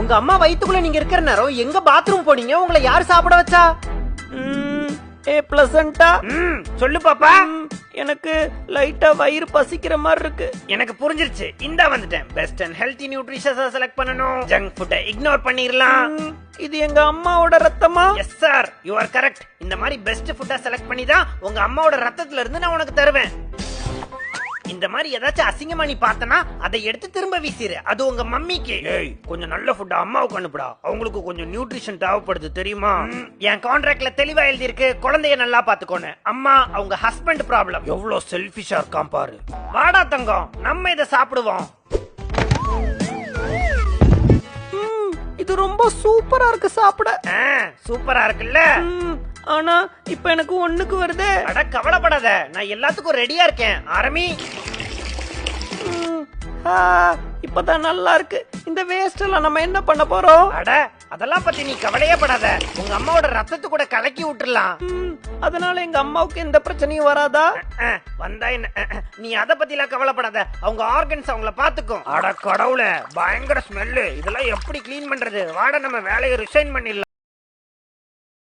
உங்க அம்மா வயித்துக்குள்ள நீங்க இருக்கிற நேரம் எங்க பாத்ரூம் போனீங்க? உங்களை யார் சாப்பிட வச்சா? ஏ பிளசண்டா, சொல்லு பாப்பா. எனக்கு லைட்டா வயிறு பசிக்கிற மாதிரி இருக்கு. எனக்கு புரிஞ்சிருச்சு. இந்த வந்துட்டேன். Best and healthy nutritions select பண்ணனும். ஜங்க் ஃபுட்டை இக்னோர் பண்ணிரலாம். இது எங்க அம்மாவோட ரத்தமா? Yes sir, you are correct. இந்த மாதிரி பெஸ்ட் ஃபுட்டா செலக்ட் பண்ணி தான் உங்க அம்மாவோட ரத்தத்துல இருந்து நான் உனக்கு தருவேன். இந்த மாதிரி ஏதாச்சும் அசிங்கமா நீ பார்த்தனா அதை எடுத்து திரும்ப வீசிரு. அது உங்க மம்மிக்கு. ஏய், கொஞ்சம் நல்ல ஃபுட் அம்மாவுக்கு அனுப்புடா. அவங்களுக்கு கொஞ்சம் நியூட்ரிஷன் தேவைப்படுது தெரியுமா? என் கான்ட்ராக்ட்ல தெளிவா எழுதி இருக்கு, குழந்தைய நல்லா பாத்துக்கோன்னு. அம்மா அவங்க ஹஸ்பண்ட் ப்ராப்ளம். எவ்வளவு செல்ஃபிஷா இருக்கான் பாரு. வாடா தங்கம், நம்ம இதை சாப்பிடுவோம். இது ரொம்ப சூப்பரா இருக்கு சாப்பிட. சூப்பரா இருக்குல்ல? ஆனா இப்ப எனக்கு ஒண்ணுக்கு வருது. அட கவலைப்படாத, நான் எல்லாத்துக்கும் ரெடியா இருக்கேன். ஆரம்பி. இப்பதான் நல்லா இருக்கு. இந்த வேஸ்ட் எல்லாம் நம்ம என்ன பண்ண போறோம்? அட அதெல்லாம் பத்தி நீ கவலையே படாத. உங்க அம்மாவோட ரத்தத்தை கூட கலக்கி விட்டுறலாம். அதனால எங்க அம்மாவுக்கு எந்த பிரச்சனையும் வராதா? வந்தா என்ன, நீ அத பத்தி எல்லாம் கவலைப்படாத. அவங்க ஆர்கன்ஸ் அவங்கள பாத்துக்கும். அட கடவுளே, பயங்கர ஸ்மெல்லு. இதெல்லாம் எப்படி கிளீன் பண்றது? வாட நம்ம வேலையை ரிசைன் பண்ணிடலாம்.